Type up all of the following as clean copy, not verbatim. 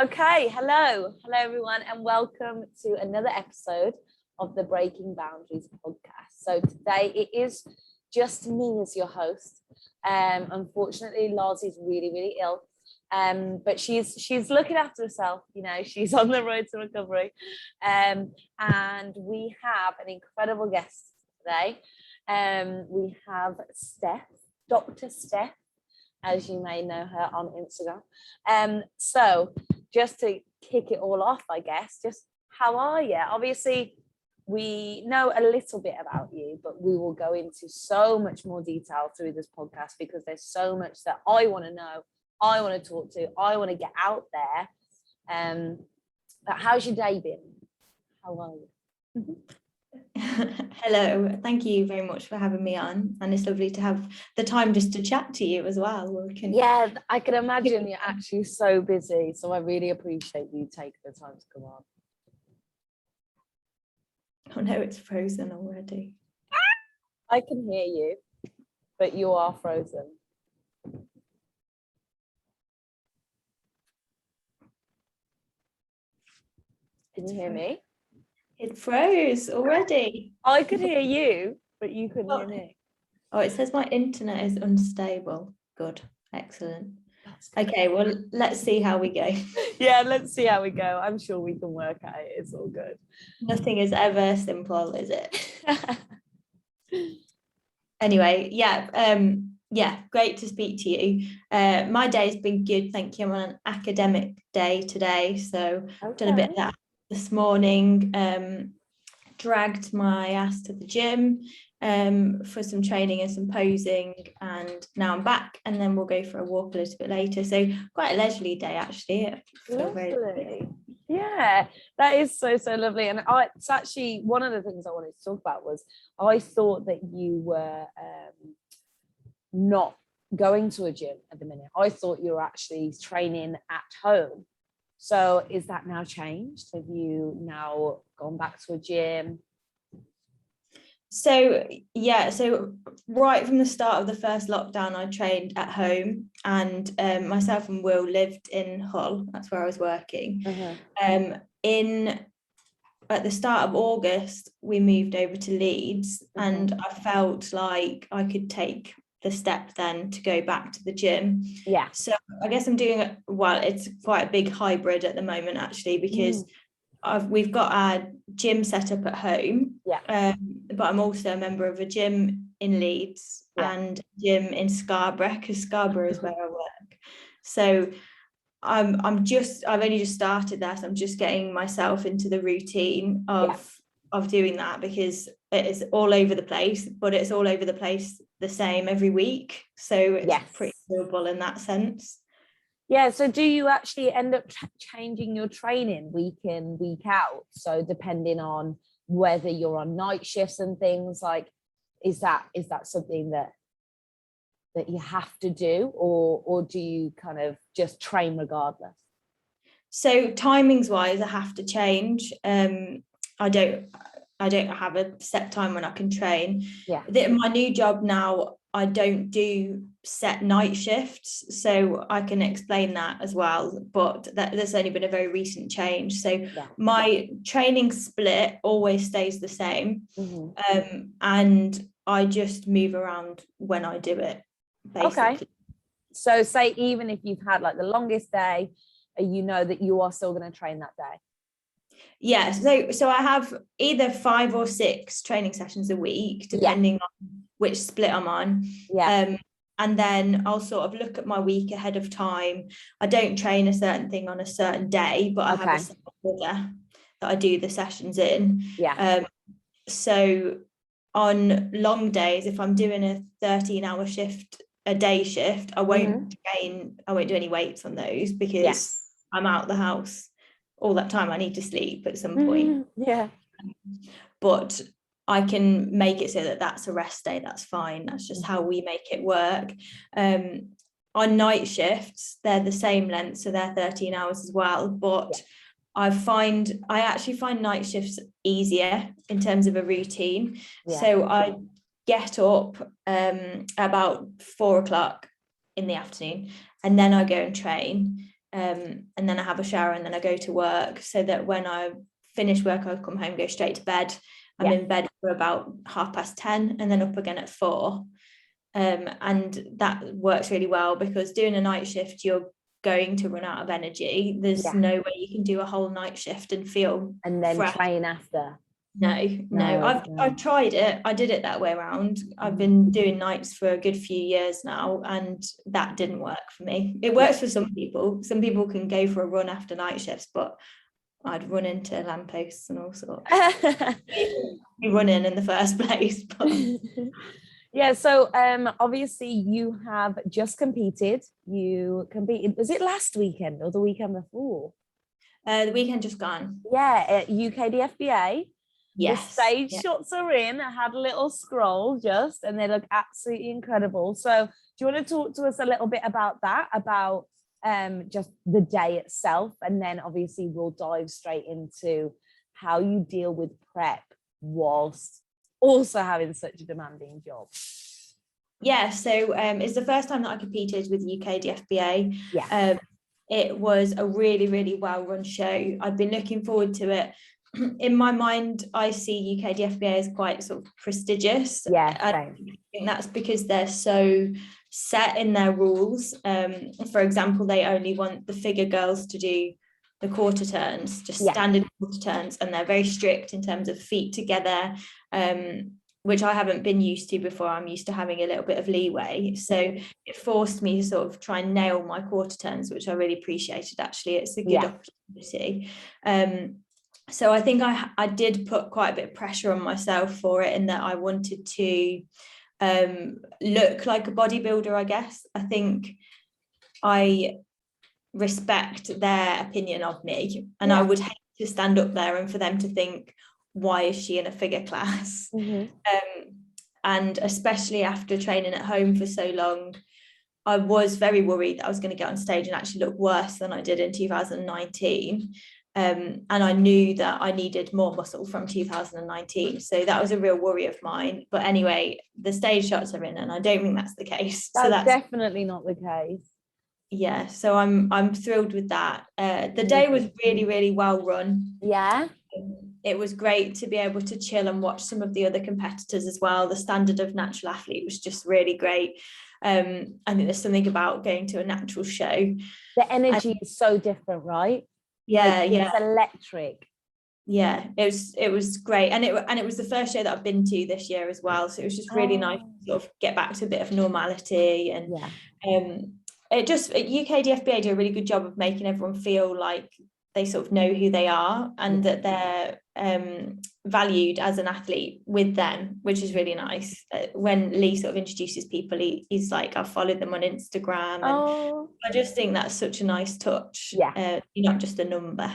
Okay, hello everyone, and welcome to another episode of the Breaking Boundaries podcast. So today it is just me as your host. Unfortunately, Lars is really ill, but she's looking after herself. You know, she's on the road to recovery, and we have an incredible guest today. We have Steph, Dr. Steph, as you may know her on Instagram. So just to kick it all off, I guess, just how are you? Obviously, we know a little bit about you, but we will go into so much more detail through this podcast because there's so much that I want to know, I want to talk to, I want to get out there. But how's your day been? How are you? Hello, thank you very much for having me on, and it's lovely to have the time just to chat to you as well. Yeah, I can imagine you're actually so busy, so I really appreciate you taking the time to come on. Oh no, it's frozen already. I can hear you, but you are frozen. Can you hear me? It froze already. I could hear you, but you couldn't hear me. Oh, it says my internet is unstable. Good, excellent. Okay, well, let's see how we go. Yeah, let's see how we go. I'm sure we can work at it. It's all good. Nothing is ever simple, is it? Anyway, yeah, great to speak to you. My day's been good, thank you. I'm on an academic day today, so I've done a bit of that this morning. Dragged my ass to the gym for some training and some posing, and now I'm back, and then we'll go for a walk a little bit later. So quite a leisurely day, actually. Lovely. Yeah, that is so lovely. And it's actually one of the things I wanted to talk about was I thought that you were not going to a gym at the minute. I thought you were actually training at home. So is that now changed? Have you now gone back to a gym? So yeah, so right from the start of the first lockdown, I trained at home, and myself and Will lived in Hull. That's where I was working. At the start of August, we moved over to Leeds, and I felt like I could take the step then to go back to the gym. Yeah. So I guess I'm doing it. Well, it's quite a big hybrid at the moment, actually, because we've got our gym set up at home. Yeah. But I'm also a member of a gym in Leeds and a gym in Scarborough, because Scarborough is where I work. So I've only just started that. So I'm just getting myself into the routine of doing that, because it is all over the place, but it's all over the place the same every week. So it's pretty doable in that sense. Yeah, so do you actually end up changing your training week in, week out? So depending on whether you're on night shifts and things, like, is that something that you have to do, or do you kind of just train regardless? So timings wise, I have to change. I don't have a set time when I can train. Yeah. My new job now, I don't do set night shifts, so I can explain that as well, but there's only been a very recent change. So my training split always stays the same, and I just move around when I do it, basically. Okay. So say even if you've had like the longest day, you know that you are still going to train that day. Yeah, so I have either 5 or 6 training sessions a week, depending on which split I'm on. Yeah. And then I'll sort of look at my week ahead of time. I don't train a certain thing on a certain day, but I have a set order that I do the sessions in. Yeah. So on long days, if I'm doing a 13-hour shift, a day shift, I won't do any weights on those, because I'm out the house all that time. I need to sleep at some point. But I can make it so that that's a rest day. That's fine. That's just how we make it work. On night shifts, they're the same length, so they're 13 hours as well. But I actually find night shifts easier in terms of a routine. So I get up about 4 o'clock in the afternoon, and then I go and train. and then I have a shower, and then I go to work, so that when I finish work, I come home, go straight to bed. I'm in bed for about 10:30, and then up again at 4. And that works really well, because doing a night shift, you're going to run out of energy. There's no way you can do a whole night shift and feel and then fresh. train after. No. I've tried it. I did it that way around. I've been doing nights for a good few years now, and that didn't work for me. It works for some people. Some people can go for a run after night shifts, but I'd run into lampposts and all sorts. Be running in the first place. But yeah, so obviously you have just competed. You competed, was it last weekend or the weekend before? The weekend just gone. Yeah, at UKDFBA. Yes. The stage shots are in. I had a little scroll just, and they look absolutely incredible. So do you want to talk to us a little bit about that, about just the day itself, and then obviously we'll dive straight into how you deal with prep whilst also having such a demanding job. Yeah, so it's the first time that I competed with UKDFBA. Yeah. It was a really, really well-run show. I've been looking forward to it. In my mind, I see UKDFBA as quite sort of prestigious. Yeah, I think that's because they're so set in their rules. For example, they only want the figure girls to do the quarter turns, just standard quarter turns, and they're very strict in terms of feet together, which I haven't been used to before. I'm used to having a little bit of leeway. So it forced me to sort of try and nail my quarter turns, which I really appreciated, actually. It's a good opportunity. So I think I did put quite a bit of pressure on myself for it, in that I wanted to look like a bodybuilder, I guess. I think I respect their opinion of me, and I would hate to stand up there and for them to think, why is she in a figure class? And especially after training at home for so long, I was very worried that I was going to get on stage and actually look worse than I did in 2019. And I knew that I needed more muscle from 2019. So that was a real worry of mine. But anyway, the stage shots are in, and I don't think that's the case. That's definitely not the case. Yeah, so I'm thrilled with that. The day was really, really well run. Yeah. It was great to be able to chill and watch some of the other competitors as well. The standard of natural athlete was just really great. I think there's something about going to a natural show. The energy is so different, right? Yeah, it's electric. Yeah, it was great, and it was the first show that I've been to this year as well. So it was just really nice to sort of get back to a bit of normality, and UKDFBA do a really good job of making everyone feel like they sort of know who they are, and that they're valued as an athlete with them, which is really nice. When Lee sort of introduces people, he's like, I've followed them on Instagram, and I just think that's such a nice touch. You're not just a number.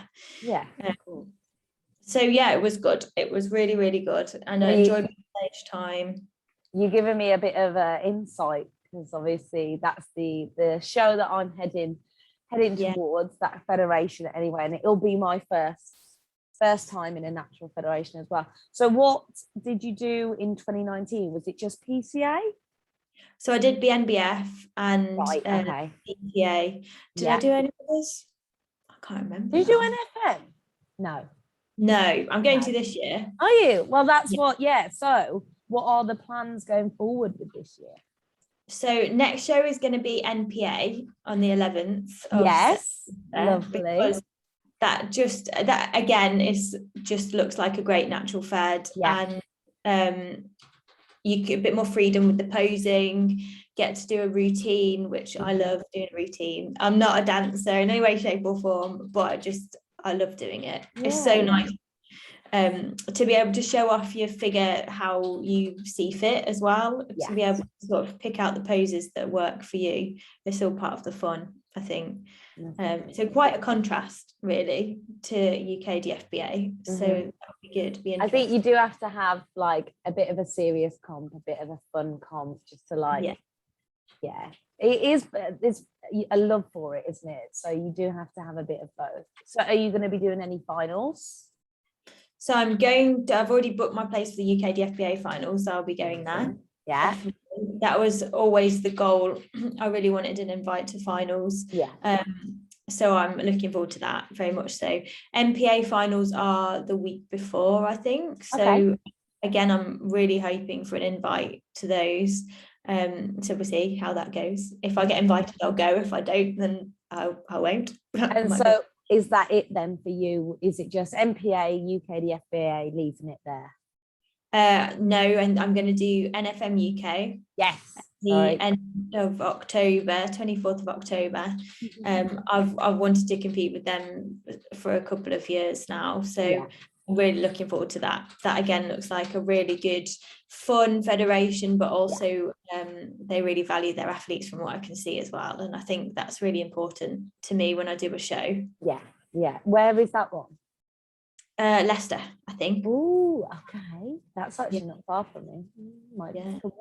So yeah, it was good. It was really, really good, and I enjoyed my stage time. You're giving me a bit of insight, because obviously that's the show that I'm heading towards, that federation anyway, and it'll be my first time in a natural federation as well. So what did you do in 2019? Was it just PCA? So I did BNBF and PTA. Did I do any of those? I can't remember. Did you do NFM? No, I'm going to this year. Are you? Well, that's so what are the plans going forward with this year? So next show is going to be NPA on the 11th. Lovely. Because that again is just looks like a great natural fed, and you get a bit more freedom with the posing, get to do a routine, which I love doing a routine. I'm not a dancer in any way, shape or form, but I love doing it. It's so nice to be able to show off your figure how you see fit as well, to be able to sort of pick out the poses that work for you. It's all part of the fun, I think. So quite a contrast really to UKDFBA. So that would be good. I think you do have to have like a bit of a serious comp, a bit of a fun comp, just to like it is, there's a love for it, isn't it? So you do have to have a bit of both. So are you going to be doing any finals? So I've already booked my place for the UKDFBA finals, so I'll be going there. Yeah. That was always the goal. I really wanted an invite to finals. So I'm looking forward to that very much so. MPA finals are the week before, I think. So Okay. again, I'm really hoping for an invite to those. So we'll see how that goes. If I get invited, I'll go. If I don't, then I won't. And so is that it then for you? Is it just MPA, UKDFBA, leaving it there? No, and I'm going to do NFM UK. Yes. The end of October, 24th of October. I've wanted to compete with them for a couple of years now, so I'm really looking forward to that. That again looks like a really good, fun federation, but also they really value their athletes from what I can see as well, and I think that's really important to me when I do a show. Yeah. Where is that one? Leicester, I think. Oh, okay. That's actually not far from me. Might watch.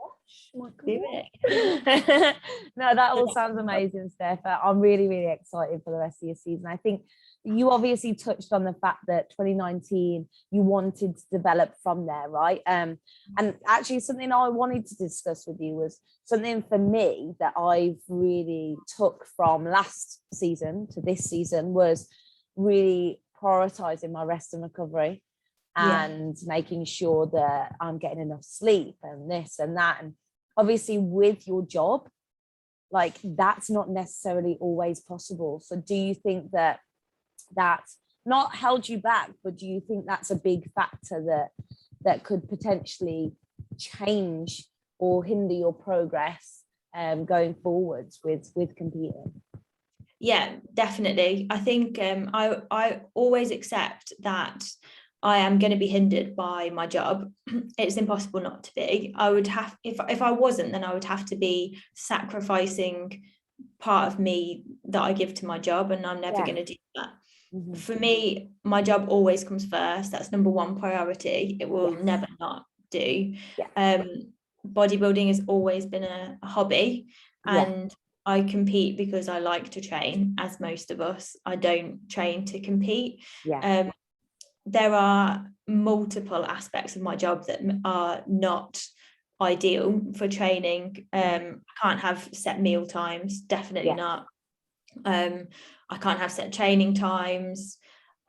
Do it. No, that all sounds amazing, Steph. I'm really, really excited for the rest of your season. I think you obviously touched on the fact that 2019 you wanted to develop from there, right? And actually something I wanted to discuss with you was something for me that I've really took from last season to this season was really prioritizing my rest and recovery and making sure that I'm getting enough sleep and this and that. And obviously with your job, like that's not necessarily always possible. So do you think that that's not held you back, but do you think that's a big factor that could potentially change or hinder your progress going forwards with competing? Yeah, definitely. I think I always accept that I am going to be hindered by my job. It's impossible not to be. I would have, if I wasn't, then I would have to be sacrificing part of me that I give to my job, and I'm never going to do that. For me, my job always comes first. That's number one priority. It will never not do. Bodybuilding has always been a hobby, and I compete because I like to train, as most of us. I don't train to compete. There are multiple aspects of my job that are not ideal for training. I can't have set meal times, definitely not. I can't have set training times.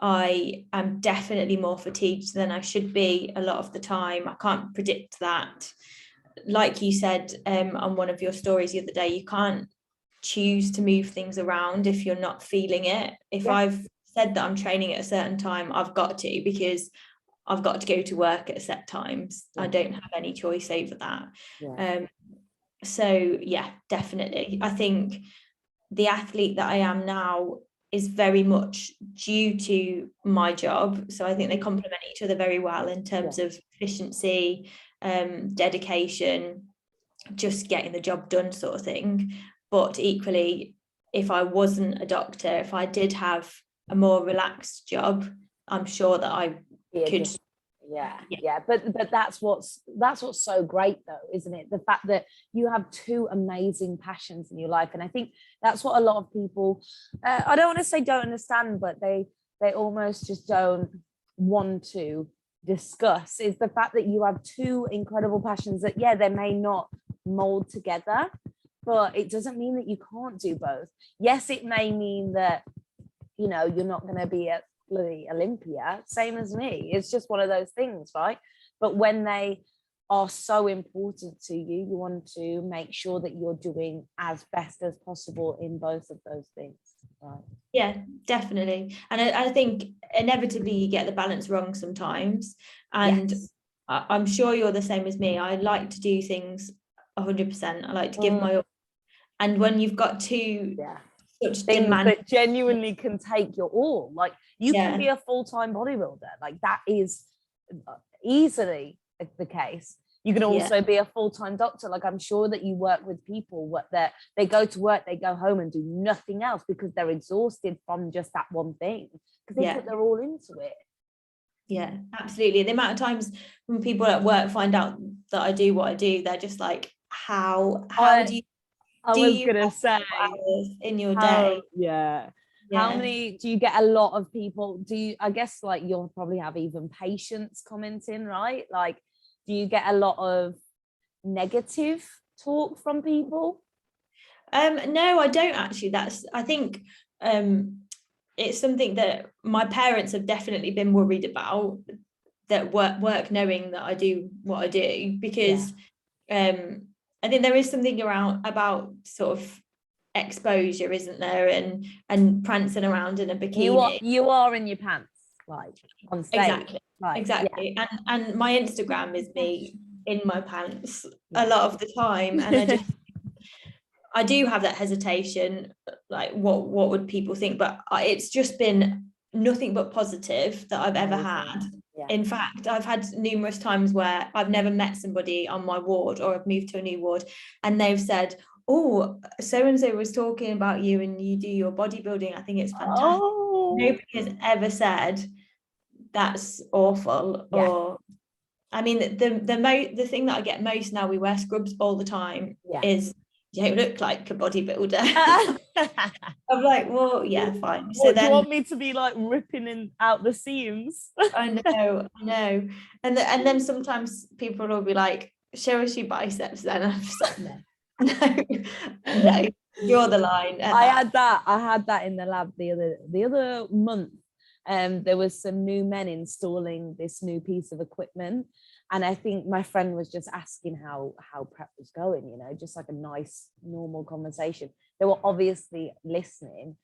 I am definitely more fatigued than I should be a lot of the time. I can't predict that. Like you said on one of your stories the other day, you can't choose to move things around if you're not feeling it. If I've said that I'm training at a certain time, I've got to, because I've got to go to work at set times. I don't have any choice over that. So yeah, definitely. I think the athlete that I am now is very much due to my job. So I think they complement each other very well in terms of efficiency, dedication, just getting the job done sort of thing. But equally, if I wasn't a doctor, if I did have a more relaxed job, I'm sure that I could. But that's what's so great though, isn't it? The fact that you have two amazing passions in your life. And I think that's what a lot of people, I don't want to say don't understand, but they almost just don't want to discuss, is the fact that you have two incredible passions that they may not mold together, but it doesn't mean that you can't do both. Yes, it may mean that you're not going to be at the Olympia, same as me. It's just one of those things, right? But when they are so important to you, you want to make sure that you're doing as best as possible in both of those things, right? Yeah, definitely. And I think inevitably you get the balance wrong sometimes, and I'm sure you're the same as me. I like to do things 100%. I like to give my all, and when you've got two such things that genuinely can take your all, like you can be a full-time bodybuilder, like that is easily the case. You can also be a full-time doctor. Like I'm sure that you work with people that they go to work, they go home and do nothing else because they're exhausted from just that one thing, because they put their all into it. Yeah, absolutely. The amount of times when people at work find out that I do what I do, they're just like, how do you in your day? How many do you get? A lot of people I guess like you'll probably have even patients commenting, right? Like, do you get a lot of negative talk from people? No, I don't actually. I think it's something that my parents have definitely been worried about, that work knowing that I do what I do, because I think there is something about sort of exposure, isn't there, and prancing around in a bikini. You are in your pants, like on stage. Exactly. And my Instagram is me in my pants a lot of the time, and I do have that hesitation, like what would people think, but it's just been nothing but positive that I've ever had. In fact, I've had numerous times where I've never met somebody on my ward, or I've moved to a new ward, and they've said, oh, so and so was talking about you and you do your bodybuilding, I think it's fantastic. Nobody has ever said that's awful. Or I mean, the thing that I get most now, we wear scrubs all the time, is you don't look like a bodybuilder. I'm like, well, yeah, fine. So then, do you want me to be like ripping out the seams? I know. And then sometimes people will be like, show us your biceps then. I'm just like, no, draw the line. I had that in the lab the other month. There was some new men installing this new piece of equipment, and I think my friend was just asking how prep was going, you know, just like a nice normal conversation. They were obviously listening,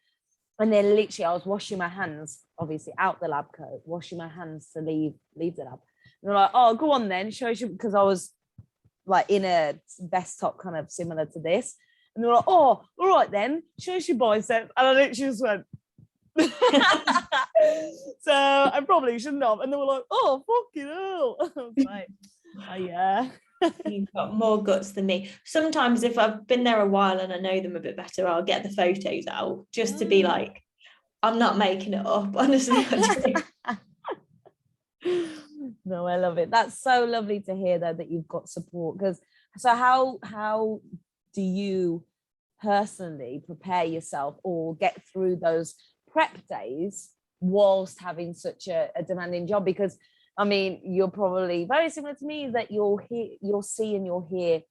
and then literally I was washing my hands, obviously out the lab coat, washing my hands to leave the lab, and they're like, oh, go on then, show you, because I was like in a vest top kind of similar to this, and they're like, oh, all right then, show us your biceps, and I literally just went so I probably shouldn't have, and they were like, oh, fucking hell. I was like, oh yeah. You've got more guts than me. Sometimes if I've been there a while and I know them a bit better, I'll get the photos out just to be like, I'm not making it up, honestly. No, I love it. That's so lovely to hear though, that you've got support. Because so how do you personally prepare yourself or get through those prep days whilst having such a demanding job? Because I mean, you're probably very similar to me, that you'll see and you'll hear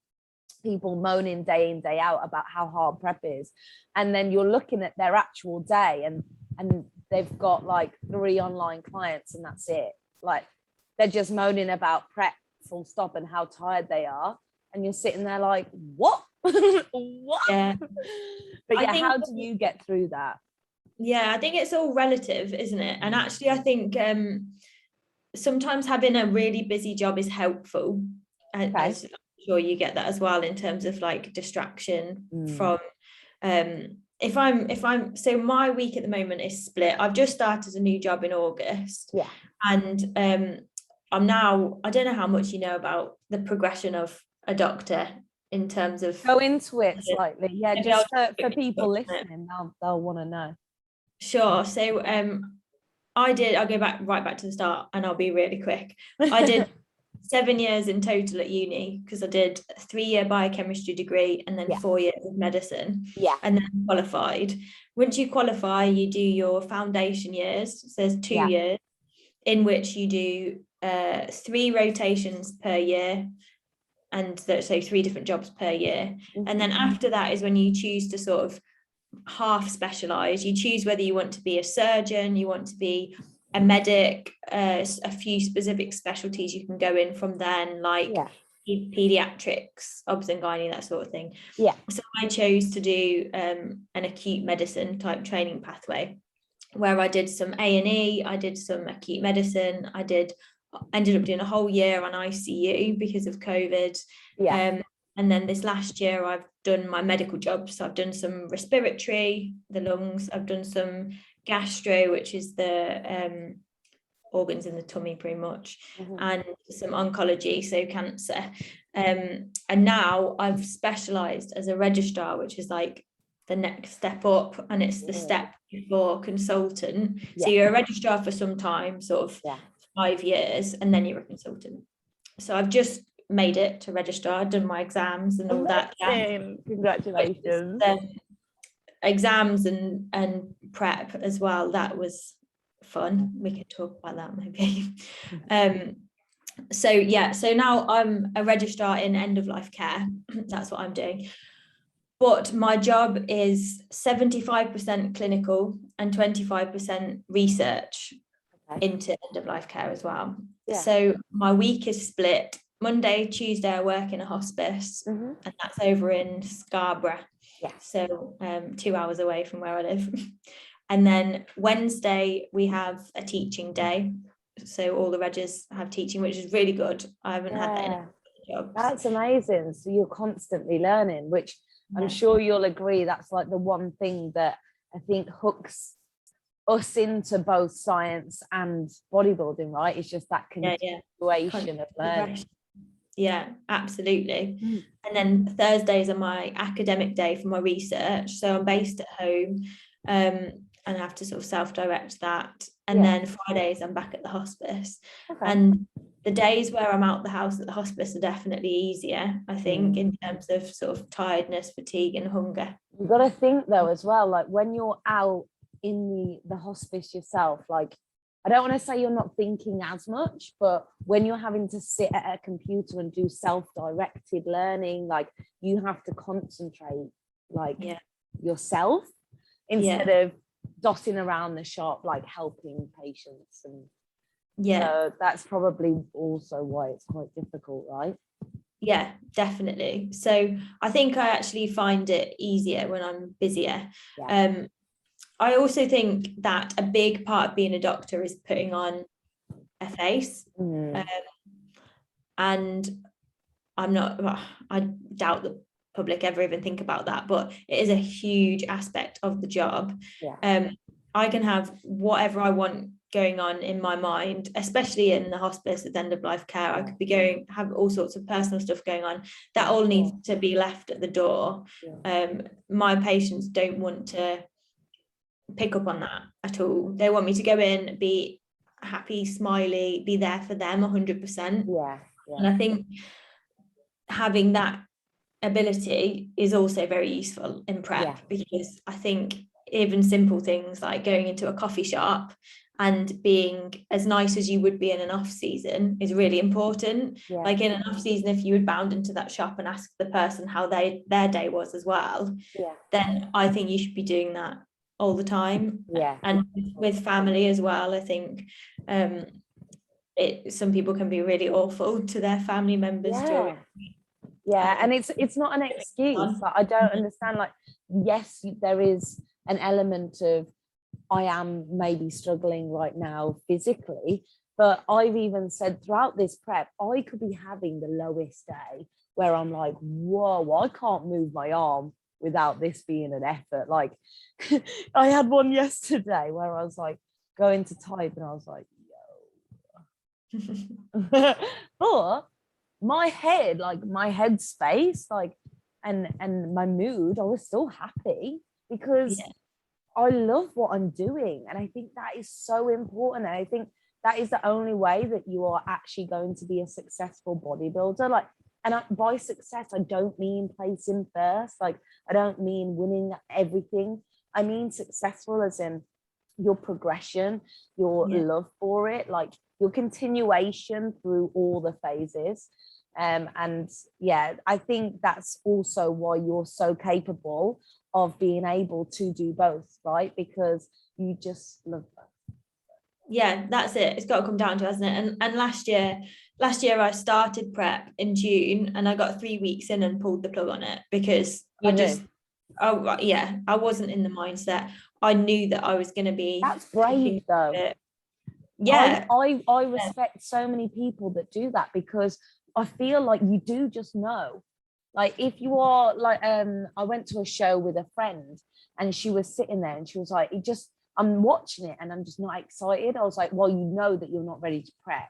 people moaning day in, day out about how hard prep is, and then you're looking at their actual day and they've got like 3 online clients and that's it. Like they're just moaning about prep full stop and how tired they are, and you're sitting there like, what? What? Yeah. But yeah, how do you get through that? Yeah, I think it's all relative, isn't it? And actually I think sometimes having a really busy job is helpful. And I'm sure you get that as well, in terms of like distraction from if I'm so my week at the moment is split. I've just started a new job in August, and I'm now, I don't know how much you know about the progression of a doctor in terms of, go into it slightly, just for people listening, they'll want to know. Sure. So I'll go right back to the start, and I'll be really quick. I did 7 years in total at uni, because I did a 3-year biochemistry degree and then 4 years of medicine, and then qualified. Once you qualify, you do your foundation years. So there's 2 years in which you do 3 rotations per year, and so 3 different jobs per year. And then after that is when you choose to sort of half specialize. You choose whether you want to be a surgeon, you want to be a medic, a few specific specialties you can go in from then, like pediatrics, obs and gynae, that sort of thing. So I chose to do an acute medicine type training pathway, where I did some A&E, I did some acute medicine, ended up doing a whole year on ICU because of COVID. And then this last year I've done my medical jobs. So I've done some respiratory, the lungs, I've done some gastro, which is the organs in the tummy pretty much, and some oncology, so cancer. And now I've specialised as a registrar, which is like the next step up, and it's the step before consultant. So you're a registrar for some time, sort of 5 years, and then you're a consultant. So I've just made it to registrar, done my exams and all that. Congratulations. Exams and prep as well. That was fun. We could talk about that maybe. So now I'm a registrar in end of life care. That's what I'm doing. but my job is 75% clinical and 25% research into end of life care as well. So my week is split. Monday, Tuesday I work in a hospice, and that's over in Scarborough, so 2 hours away from where I live. And then Wednesday we have a teaching day, so all the regs have teaching, which is really good. I haven't had that in a job. That's amazing. So you're constantly learning, which I'm sure you'll agree that's like the one thing that I think hooks us into both science and bodybuilding, right? It's just that continuation of learning. Yeah, absolutely. And then Thursdays are my academic day for my research, so I'm based at home, and I have to sort of self-direct that. And then Fridays I'm back at the hospice. And the days where I'm out the house at the hospice are definitely easier, I think, in terms of sort of tiredness, fatigue and hunger. You've got to think though as well, like when you're out in the hospice yourself, like I don't want to say you're not thinking as much, but when you're having to sit at a computer and do self-directed learning, like you have to concentrate like yourself instead of dotting around the shop, like helping patients. And so that's probably also why it's quite difficult, right? Yeah, definitely. So I think I actually find it easier when I'm busier. I also think that a big part of being a doctor is putting on a face. And I doubt the public ever even think about that, but it is a huge aspect of the job. I can have whatever I want going on in my mind, especially in the hospice at the end of life care. I could be have all sorts of personal stuff going on that all needs to be left at the door. My patients don't want to pick up on that at all. They want me to go in, be happy, smiley, be there for them 100%. And I think having that ability is also very useful in prep, because I think even simple things like going into a coffee shop and being as nice as you would be in an off season is really important. Like in an off season, if you would bound into that shop and ask the person how their day was as well, then I think you should be doing that all the time. And with family as well, I think some people can be really awful to their family members during and it's not an excuse. Like, I don't understand, like yes, there is an element of I am maybe struggling right now physically, but I've even said throughout this prep I could be having the lowest day where I'm like, whoa, I can't move my arm without this being an effort. Like I had one yesterday where I was like going to type and I was like, yo. But my head, like my headspace, like and my mood, I was still happy because I love what I'm doing. And I think that is so important. And I think that is the only way that you are actually going to be a successful bodybuilder. Like, and by success, I don't mean placing first. Like, I don't mean winning everything. I mean successful as in your progression, your love for it, like your continuation through all the phases. And I think that's also why you're so capable of being able to do both, right? Because you just love both. Yeah, that's it. It's got to come down to, hasn't it? And last year I started prep in June and I got 3 weeks in and pulled the plug on it because I wasn't in the mindset. I knew that I was going to be. That's brave though. Yeah, I respect so many people that do that, because I feel like you do just know. Like if you are like, I went to a show with a friend and she was sitting there and she was like, I'm watching it and I'm just not excited. I was like, well, you know that you're not ready to prep.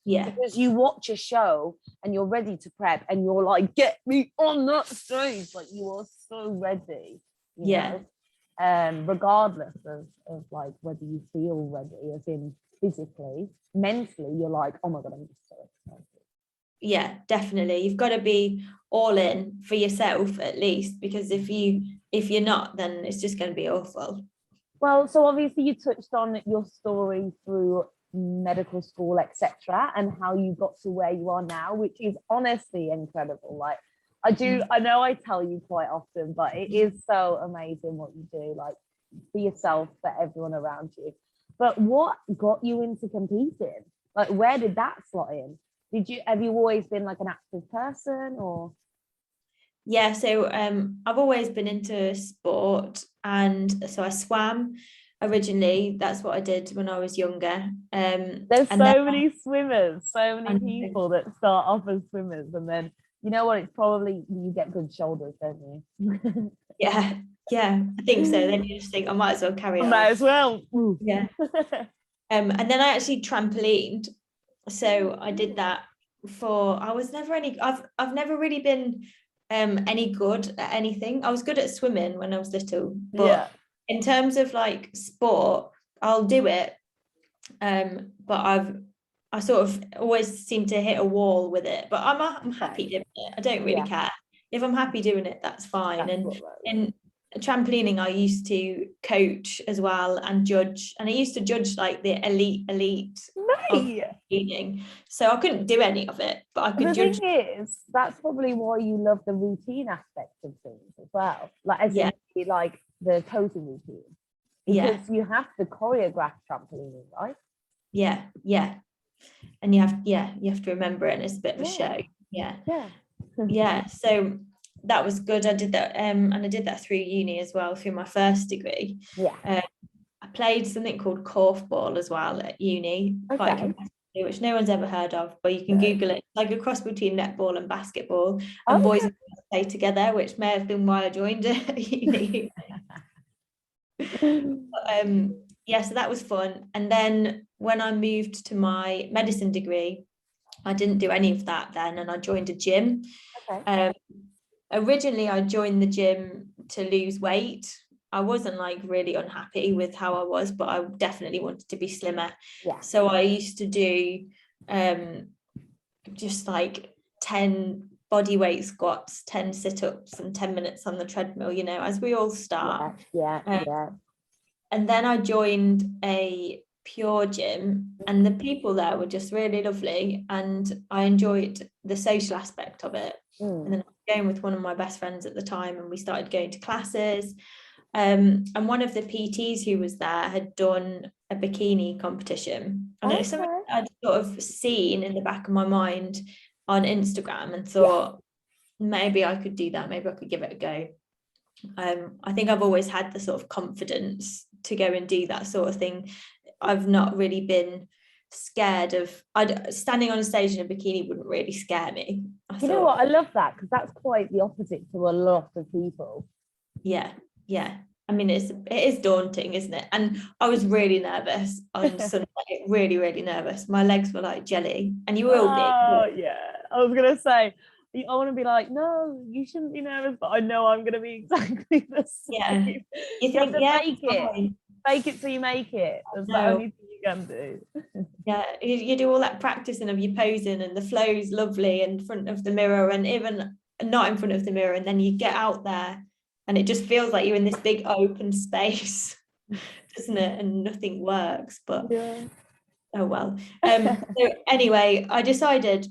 Because you watch a show and you're ready to prep and you're like, get me on that stage. Like you are so ready. You know? Regardless of like whether you feel ready, as in physically, mentally, you're like, oh my God, I'm just so excited. Yeah, definitely. You've got to be all in for yourself at least, because if you're not, then it's just going to be awful. Well, so obviously you touched on your story through medical school, etc., and how you got to where you are now, which is honestly incredible. Like I know I tell you quite often, but it is so amazing what you do, like for yourself, for everyone around you. But what got you into competing? Like, where did that slot in? Have you always been like an active person, or? Yeah, so I've always been into sport, and so I swam originally. That's what I did when I was younger. There's and then many swimmers, so many people that start off as swimmers, and then you know what? It's probably you get good shoulders, don't you? yeah, I think so. Then you just think I might as well carry on. Might as well. Yeah. And then I actually trampolined. So I did that I've never really been any good at anything. I was good at swimming when I was little, but in terms of like sport, I'll do it. But I sort of always seem to hit a wall with it. But I'm happy doing it. I don't really care. If I'm happy doing it, that's fine. And trampolining, I used to coach as well and judge, and I used to judge like the elite of trampolining. So I couldn't do any of it, but I could judge. The thing is, that's probably why you love the routine aspect of things as well, like as in like the coaching routine, because you have to choreograph trampolining, right? Yeah, and you have to remember it, and it's a bit of a show. So that was good. I did that, and I did that through uni as well, through my first degree. I played something called korfball as well at uni, quite competitively, which no one's ever heard of, but you can Google it. It's like a cross between netball and basketball, and boys and girls play together, which may have been why I joined uni. So that was fun. And then when I moved to my medicine degree, I didn't do any of that then, and I joined a gym. Originally I joined the gym to lose weight. I wasn't like really unhappy with how I was, but I definitely wanted to be slimmer. So I used to do just like 10 body weight squats, 10 sit-ups, and 10 minutes on the treadmill, you know, as we all start. And then I joined a pure gym, and the people there were just really lovely, and I enjoyed the social aspect of it. And then I was going with one of my best friends at the time, and we started going to classes. And one of the PTs who was there had done a bikini competition, and it was something I'd sort of seen in the back of my mind on Instagram, and thought maybe I could do that, maybe I could give it a go. I think I've always had the sort of confidence to go and do that sort of thing. I've not really been scared of standing on a stage in a bikini wouldn't really scare me. You know what, I love that, because that's quite the opposite to a lot of people. I mean, it is daunting, isn't it? And I was really nervous on Sunday, really, really nervous. My legs were like jelly, and you will be. I was gonna say, I want to be like, no, you shouldn't be nervous, but I know I'm gonna be exactly the same. You have to fake it till you make it. That's the only thing you can do. You do all that practicing of your posing, and the flow's lovely in front of the mirror, and even not in front of the mirror, and then you get out there and it just feels like you're in this big open space, doesn't it? And nothing works, but oh well. So anyway, I decided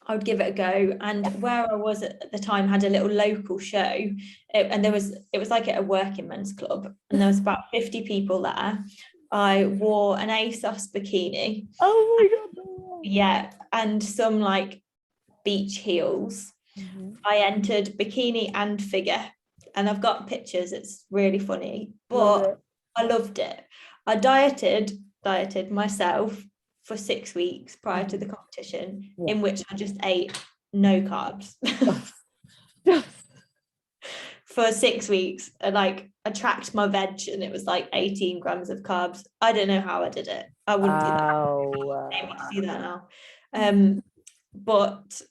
I would give it a go, and where I was at the time had a little local show, and it was like at a working men's club, and there was about 50 people there. I wore an ASOS bikini. Oh my god! And some like beach heels. I entered bikini and figure, and I've got pictures. It's really funny, but I loved it. I dieted myself for 6 weeks prior to the competition, in which I just ate no carbs for 6 weeks. And like I tracked my veg, and it was like 18 grams of carbs. I don't know how I did it. I wouldn't do that. I able to do that now. But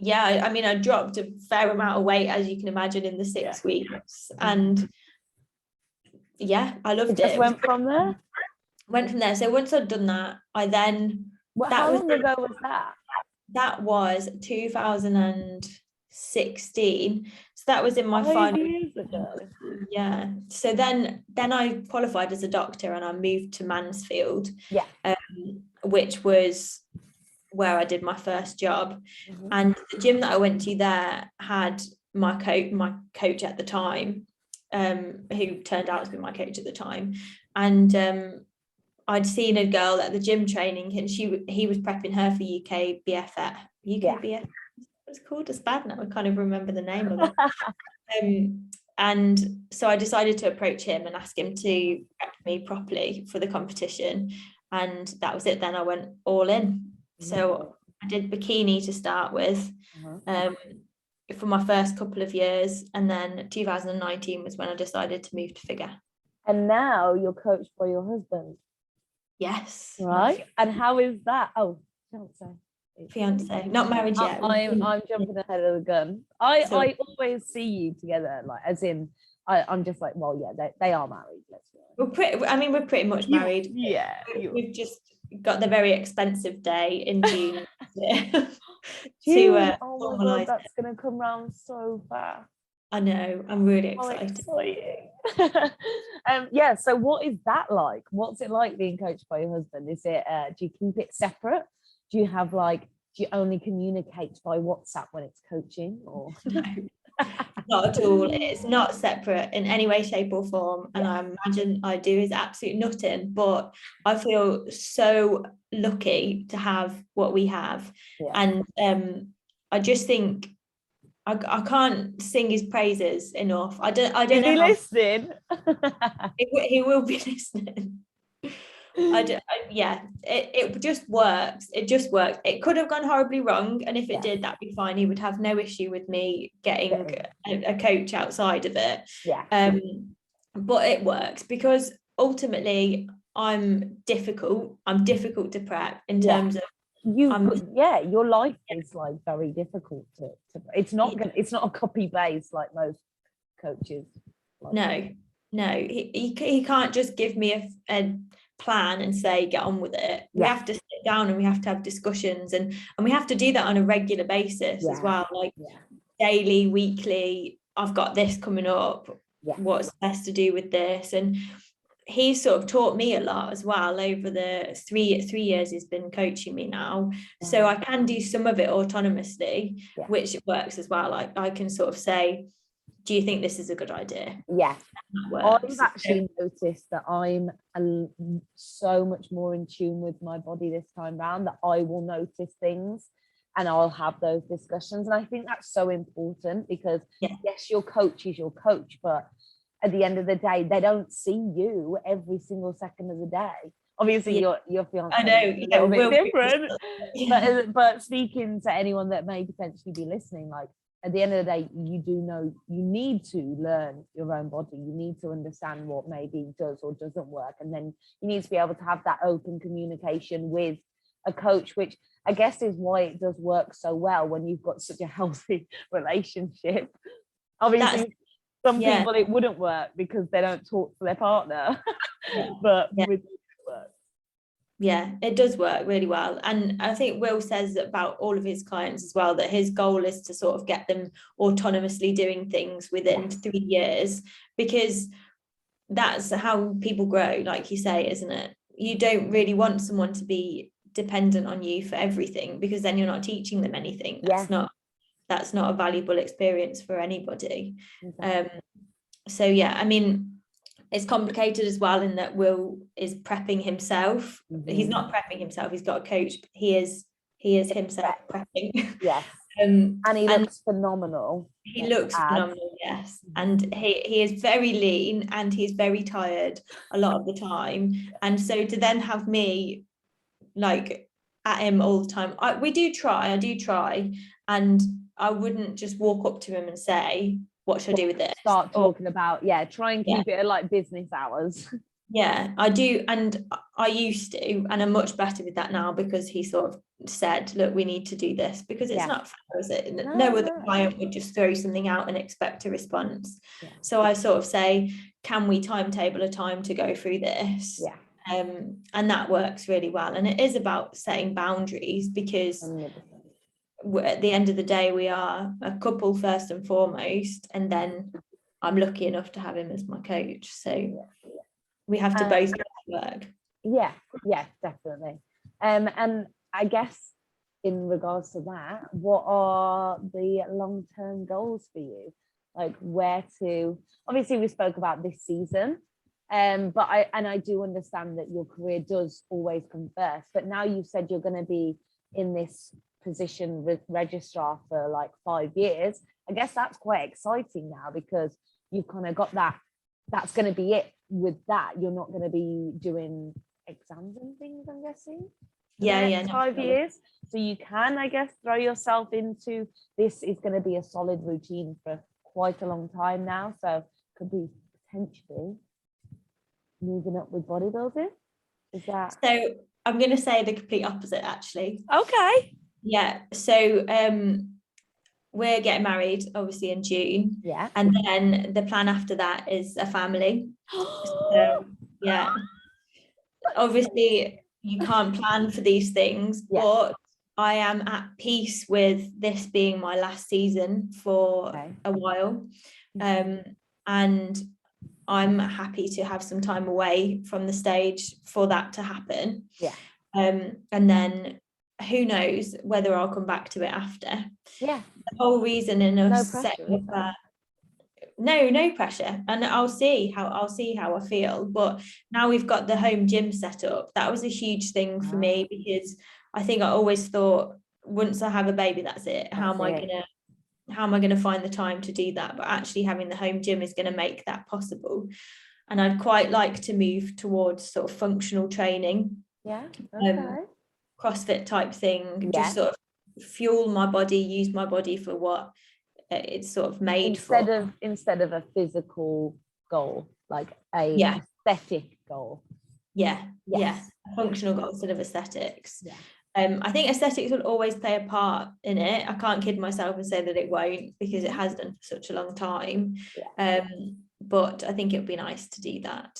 I mean, I dropped a fair amount of weight, as you can imagine, in the 6 weeks, and I loved it. Went from there. So once I'd done that, I then how long ago was that? That was 2016. So that was in my 5 years ago. So then I qualified as a doctor, and I moved to Mansfield, which was where I did my first job. Mm-hmm. And the gym that I went to there had my coach at the time, who turned out to be my coach at the time. And I'd seen a girl at the gym training, and he was prepping her for UKBF. It's called. It's bad now. I can't even remember the name of it. And so I decided to approach him and ask him to prep me properly for the competition, and that was it. Then I went all in. So I did bikini to start with, for my first couple of years, and then 2019 was when I decided to move to figure. And now you're coached by your husband. Yes. Right. And how is that? Oh, fiance, not married yet. I'm jumping ahead of the gun. I always see you together, like, as in I'm just like, well, yeah, they are married. Let's be honest. We're pretty much married. We've just got the very expensive day in June. Oh my God, that's gonna come round so fast. I know, I'm really excited. Yeah, so what is that like? What's it like being coached by your husband? Is it do you keep it separate? Do you only communicate by WhatsApp when it's coaching, or no? Not at all. It's not separate in any way, shape or form, and I imagine I do is absolutely nothing, but I feel so lucky to have what we have. And I just think I can't sing his praises enough. I don't Is know. He listening? He will be listening. It just works. It just works. It could have gone horribly wrong, and if it did, that'd be fine. He would have no issue with me getting a coach outside of it. But it works because ultimately I'm difficult to prep in terms of your life is like very difficult to it's not a copy paste like most coaches. No, he can't just give me a plan and say get on with it. We have to sit down and we have to have discussions, and we have to do that on a regular basis as well, like daily, weekly. I've got this coming up, what's best to do with this? And he's sort of taught me a lot as well over the three years he's been coaching me now. So I can do some of it autonomously, which works as well. Like I can sort of say, do you think this is a good idea? I've actually noticed that I'm so much more in tune with my body this time round, that I will notice things and I'll have those discussions. And I think that's so important because yes, your coach is your coach, but at the end of the day, they don't see you every single second of the day. Obviously, your fiance I know, is a little bit different. But speaking to anyone that may potentially be listening, like at the end of the day, you do know you need to learn your own body. You need to understand what maybe does or doesn't work, and then you need to be able to have that open communication with a coach, which I guess is why it does work so well when you've got such a healthy relationship. Obviously, some people it wouldn't work because they don't talk to their partner, but with it works. Yeah, it does work really well. And I think Will says about all of his clients as well, that his goal is to sort of get them autonomously doing things within 3 years, because that's how people grow, like you say, isn't it? You don't really want someone to be dependent on you for everything, because then you're not teaching them anything. That's not a valuable experience for anybody. So I mean, it's complicated as well in that Will is prepping himself. He's not prepping himself, he's got a coach, but he is himself prepping. And he looks phenomenal. He looks phenomenal, yes. And he is very lean and he's very tired a lot of the time. And so to then have me like at him all the time, I do try, and I wouldn't just walk up to him and say, what should I do with this? Start talking about, try and keep it at like business hours. I do, and I used to, and I'm much better with that now, because he sort of said, look, we need to do this, because it's not fair, is it? No other client would just throw something out and expect a response. So I sort of say, can we timetable a time to go through this? And that works really well. And it is about setting boundaries, because at the end of the day, we are a couple first and foremost, and then I'm lucky enough to have him as my coach. So we have to both work. Definitely. And I guess in regards to that, what are the long-term goals for you? Like where to, obviously we spoke about this season, but I do understand that your career does always come first, but now you said you're going to be in this position with registrar for like 5 years. I guess that's quite exciting now, because you've kind of got that's going to be it with that. You're not going to be doing exams and things, I'm guessing. Yeah, 5 years, so you can, I guess, throw yourself into this. Is going to be a solid routine for quite a long time now, so could be potentially moving up with bodybuilding. Is that so? I'm going to say the complete opposite, actually. okay? Yeah, so we're getting married obviously in June, Yeah, and then the plan after that is a family. So yeah, obviously you can't plan for these things, yeah. but I am at peace with this being my last season for a while, and I'm happy to have some time away from the stage for that to happen. Yeah. And then who knows whether I'll come back to it after. Yeah. The whole reason in No us pressure, setting up that, no pressure, and I'll see how I feel. But now we've got the home gym set up. That was a huge thing for me, because I think I always thought, once I have a baby, that's it. How am I gonna find the time to do that? But actually having the home gym is going to make that possible. And I'd quite like to move towards sort of functional training. Yeah. Okay. CrossFit type thing, just sort of fuel my body, use my body for what it's sort of made instead of a physical goal, like a aesthetic goal. A functional goal instead of aesthetics. I think aesthetics will always play a part in it. I can't kid myself and say that it won't, because it has done for such a long time. But I think it would be nice to do that.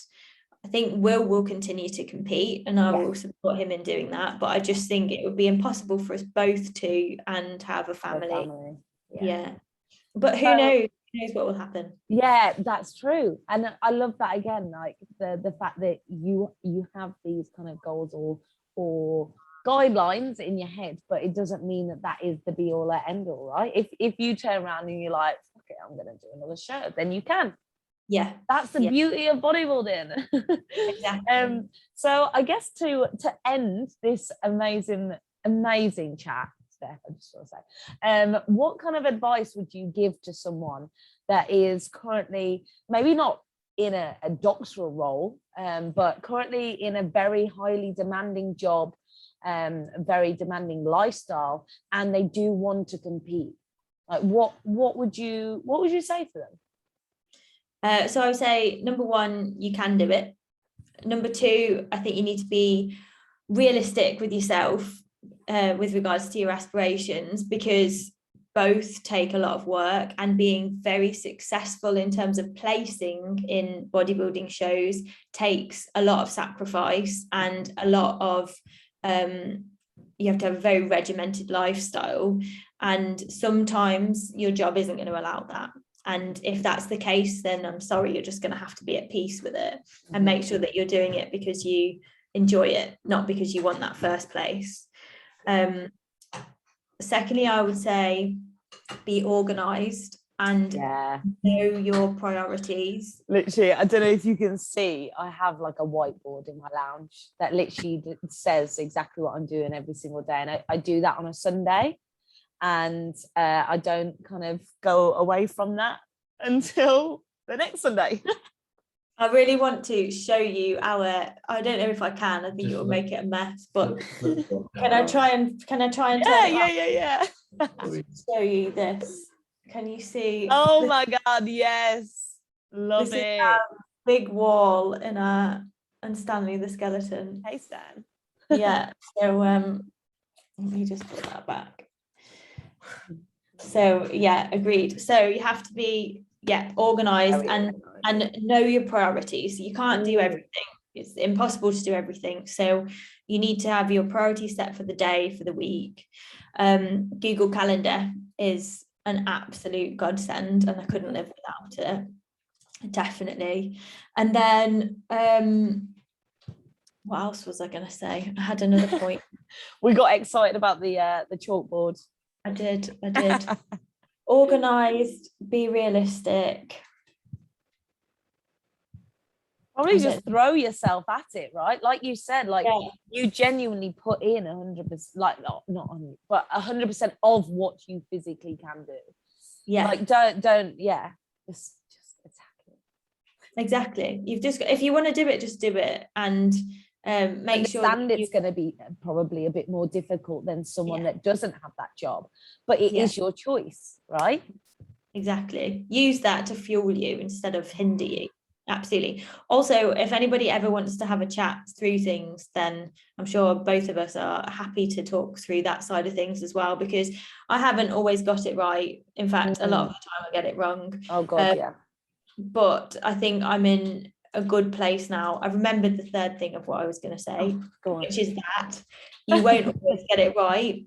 I think will continue to compete, and I will support him in doing that. But I just think it would be impossible for us both to and have a family. But who knows? Who knows what will happen? Yeah, that's true. And I love that, again, like the fact that you have these kind of goals or guidelines in your head, but it doesn't mean that is the be all end all, right? If you turn around and you're like, okay, I'm gonna do another show, then you can. That's the beauty of bodybuilding. Exactly. So I guess to end this amazing chat, Steph, I just want to say, what kind of advice would you give to someone that is currently maybe not in a doctoral role, but currently in a very highly demanding job, a very demanding lifestyle, and they do want to compete? Like what would you say to them? So I would say, number one, you can do it. Number two, I think you need to be realistic with yourself with regards to your aspirations, because both take a lot of work, and being very successful in terms of placing in bodybuilding shows takes a lot of sacrifice and a lot of you have to have a very regimented lifestyle, and sometimes your job isn't going to allow that. And if that's the case, then I'm sorry, you're just going to have to be at peace with it and make sure that you're doing it because you enjoy it, not because you want that first place. Secondly, I would say be organized and know your priorities. Literally, I don't know if you can see, I have like a whiteboard in my lounge that literally says exactly what I'm doing every single day. And I do that on a Sunday. And I don't kind of go away from that until the next Sunday. I really want to show you I don't know if I can, I think it will make it a mess, but can I try and yeah. Show you this. Can you see? Oh my God, yes. Love it. Is our big wall and Stanley the skeleton. Hey Stan. Yeah. So let me just put that back. So yeah, agreed. So you have to be organized and know your priorities. You can't do everything. It's impossible to do everything. So you need to have your priorities set for the day, for the week. Google Calendar is an absolute godsend, and I couldn't live without it. Definitely. And then What else was I going to say? I had another point. We got excited about the chalkboard. I did. Organised, be realistic. Probably just throw yourself at it, right? Like you said, like Yeah. you genuinely put in 100%, like not 100, but 100% of what you physically can do. Yeah. Like don't just attack it. Exactly. You've just got, if you want to do it, just do it, and make sure that it's going to be probably a bit more difficult than someone that doesn't have that job, but it is your choice, right? Exactly. Use that to fuel you instead of hinder you. Absolutely. Also, if anybody ever wants to have a chat through things, then I'm sure both of us are happy to talk through that side of things as well, because I haven't always got it right. In fact, a lot of the time I get it wrong. Oh God, yeah. But I think I'm in a good place now. I've remembered the third thing of what I was going to say, which is that you won't always get it right.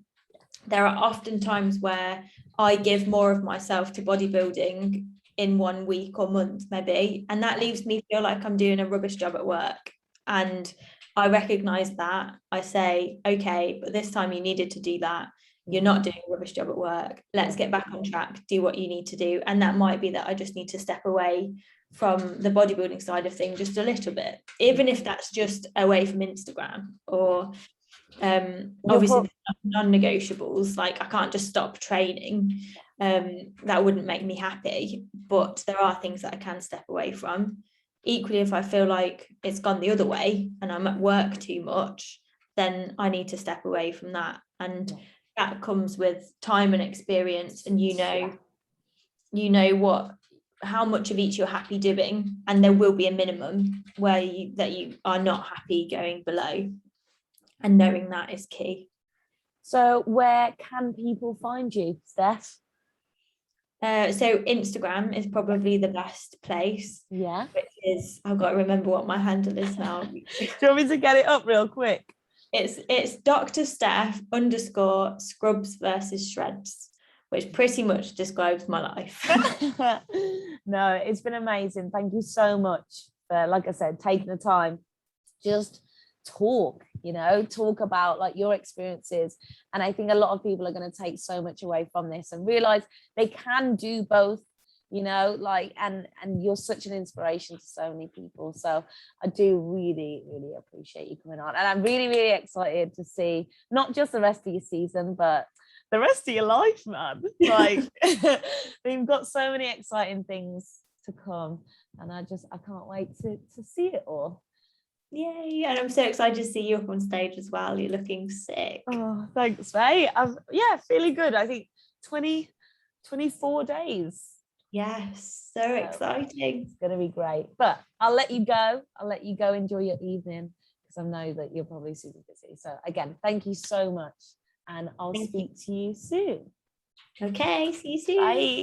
There are often times where I give more of myself to bodybuilding in 1 week or month maybe, and that leaves me feel like I'm doing a rubbish job at work. And I recognize that. I say, okay, but this time you needed to do that. You're not doing a rubbish job at work. Let's get back on track, do what you need to do. And that might be that I just need to step away from the bodybuilding side of things just a little bit, even if that's just away from Instagram, or obviously non-negotiables, like I can't just stop training. That wouldn't make me happy, but there are things that I can step away from. Equally, if I feel like it's gone the other way and I'm at work too much, then I need to step away from that. And that comes with time and experience, and you know how much of each you're happy doing, and there will be a minimum where you are not happy going below, and knowing that is key. So where can people find you, Steph? So Instagram is probably the best place. Yeah. Which is, I've got to remember what my handle is now. Do you want me to get it up real quick? It's Dr. Steph _ scrubs versus shreds, which pretty much describes my life. No, it's been amazing. Thank you so much for, like I said, taking the time. Just talk about like your experiences, and I think a lot of people are going to take so much away from this and realize they can do both, and you're such an inspiration to so many people. So I do really appreciate you coming on, and I'm really excited to see not just the rest of your season but the rest of your life, man. Like we've got so many exciting things to come, and I can't wait to see it all. Yay, and I'm so excited to see you up on stage as well. You're looking sick. Oh, thanks, mate. I'm feeling good. I think 24 days. Yes, so exciting. It's gonna be great. But I'll let you go enjoy your evening, because I know that you're probably super busy. So again, thank you so much, and I'll speak to you soon. Okay, see you soon. Bye.